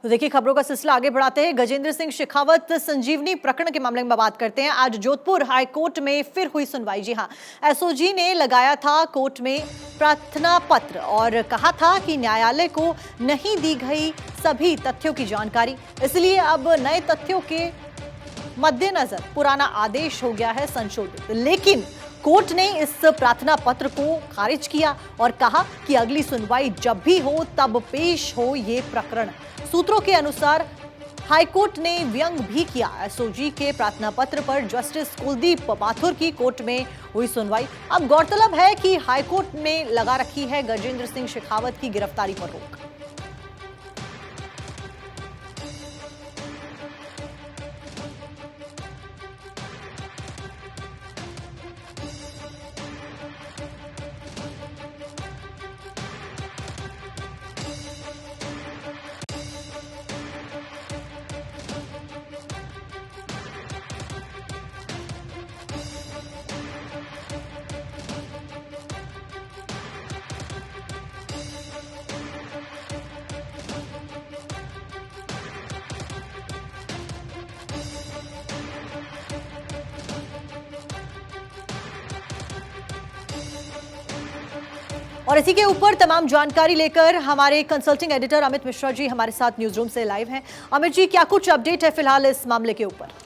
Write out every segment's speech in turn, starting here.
तो देखिए, खबरों का सिलसिला आगे बढ़ाते हैं। गजेंद्र सिंह शेखावत संजीवनी प्रकरण के मामले में बात करते हैं। आज जोधपुर हाई कोर्ट में फिर हुई सुनवाई। जी हां, एसओजी ने लगाया था कोर्ट में प्रार्थना पत्र और कहा था कि न्यायालय को नहीं दी गई सभी तथ्यों की जानकारी, इसलिए अब नए तथ्यों के मद्देनजर पुराना आदेश हो गया है संशोधित। लेकिन कोर्ट ने इस प्रार्थना पत्र को खारिज किया और कहा कि अगली सुनवाई जब भी हो तब पेश हो ये प्रकरण। सूत्रों के अनुसार हाईकोर्ट ने व्यंग भी किया एसओजी के प्रार्थना पत्र पर। जस्टिस कुलदीप माथुर की कोर्ट में हुई सुनवाई। अब गौरतलब है कि हाईकोर्ट ने लगा रखी है गजेंद्र सिंह शेखावत की गिरफ्तारी पर रोक। और इसी के ऊपर तमाम जानकारी लेकर हमारे कंसल्टिंग एडिटर अमित मिश्रा जी हमारे साथ न्यूज रूम से लाइव हैं। अमित जी, क्या कुछ अपडेट है फिलहाल इस मामले के ऊपर?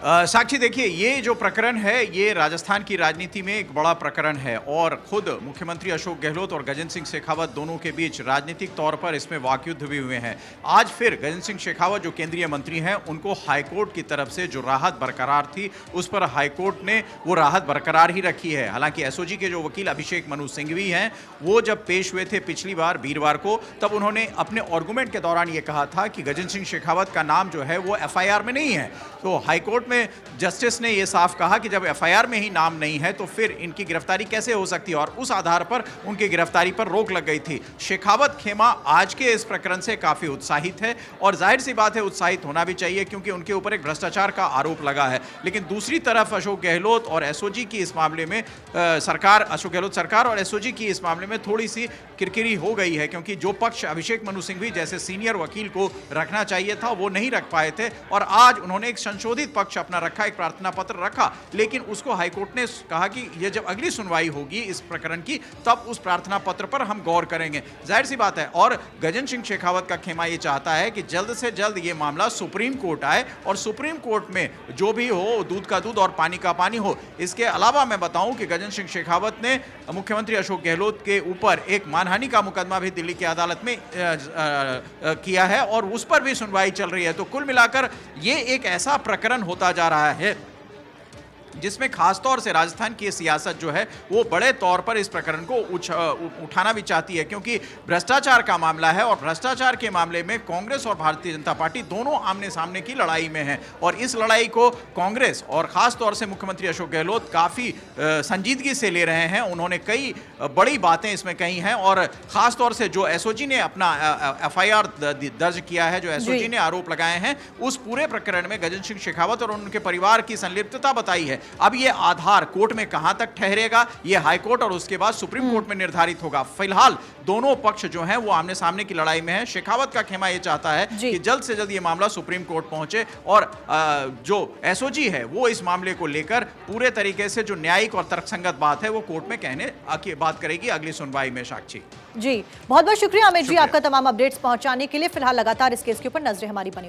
साक्षी, देखिए, ये जो प्रकरण है ये राजस्थान की राजनीति में एक बड़ा प्रकरण है और खुद मुख्यमंत्री अशोक गहलोत और गजेंद्र सिंह शेखावत दोनों के बीच राजनीतिक तौर पर इसमें वाकयुद्ध भी हुए हैं। आज फिर गजेंद्र सिंह शेखावत जो केंद्रीय मंत्री हैं उनको हाईकोर्ट की तरफ से जो राहत बरकरार थी उस पर हाईकोर्ट ने वो राहत बरकरार ही रखी है। हालांकि एसओजी के जो वकील अभिषेक मनु सिंघवी हैं वो जब पेश हुए थे पिछली बार वीरवार को, तब उन्होंने अपने आर्गुमेंट के दौरान ये कहा था कि गजेंद्र सिंह शेखावत का नाम जो है वो एफआईआर में नहीं है। तो हाईकोर्ट में जस्टिस ने यह साफ कहा कि जब एफआईआर में ही नाम नहीं है तो फिर इनकी गिरफ्तारी कैसे हो सकती है, और उस आधार पर उनकी गिरफ्तारी पर रोक लग गई थी। शेखावत खेमा आज के इस प्रकरण से काफी उत्साहित है और जाहिर सी बात है उत्साहित होना भी चाहिए क्योंकि उनके ऊपर एक भ्रष्टाचार का आरोप लगा है। लेकिन दूसरी तरफ अशोक गहलोत और एसओजी की इस मामले में अशोक गहलोत सरकार और एसओजी की इस मामले में थोड़ी सी किरकिरी हो गई है क्योंकि जो पक्ष अभिषेक मनु सिंघवी जैसे सीनियर वकील को रखना चाहिए था वो नहीं रख पाए थे और आज उन्होंने एक संशोधित पक्ष अपना रखा, एक प्रार्थना पत्र रखा। लेकिन उसको हाईकोर्ट ने कहा कि यह जब अगली सुनवाई होगी इस प्रकरण की तब उस प्रार्थना पत्र पर हम गौर करेंगे। जाहिर सी बात है और गजेंद्र सिंह शेखावत का खेमा ये चाहता है कि जल्द से जल्द ये मामला सुप्रीम कोर्ट आए और सुप्रीम कोर्ट में जो भी हो दूध का दूध और पानी का पानी हो। इसके अलावा मैं बताऊं कि गजेंद्र सिंह शेखावत ने मुख्यमंत्री अशोक गहलोत के ऊपर एक मानहानि का मुकदमा भी दिल्ली की अदालत में किया है और उस पर भी सुनवाई चल रही है। तो कुल मिलाकर ये एक ऐसा प्रकरण होता जा रहा है जिसमें खासतौर से राजस्थान की सियासत जो है वो बड़े तौर पर इस प्रकरण को उठाना भी चाहती है क्योंकि भ्रष्टाचार का मामला है और भ्रष्टाचार के मामले में कांग्रेस और भारतीय जनता पार्टी दोनों आमने सामने की लड़ाई में हैं और इस लड़ाई को कांग्रेस और खासतौर से मुख्यमंत्री अशोक गहलोत काफ़ी संजीदगी से ले रहे हैं। उन्होंने कई बड़ी बातें इसमें कही हैं और खासतौर से जो एसओजी ने अपना एफआईआर दर्ज किया है, जो एसओजी ने आरोप लगाए हैं, उस पूरे प्रकरण में गजेंद्र सिंह शेखावत और उनके परिवार की संलिप्तता बताई है। अब ये आधार कोर्ट में कहां तक ठहरेगा ये हाईकोर्ट और उसके बाद सुप्रीम कोर्ट में निर्धारित होगा। फिलहाल दोनों पक्ष जो हैं वो आमने सामने की लड़ाई में है। शेखावत का खेमा ये चाहता है कि जल्द से जल्द ये मामला सुप्रीम कोर्ट पहुंचे और जो एसओजी है वो इस मामले को लेकर पूरे तरीके से जो न्यायिक और तर्कसंगत बात है वो कोर्ट में कहने की बात करेगी अगली सुनवाई में। साक्षी जी, बहुत बहुत शुक्रिया अमित जी आपका तमाम अपडेट्स पहुंचाने के लिए। फिलहाल लगातार इस केस के ऊपर नजरें हमारी बनी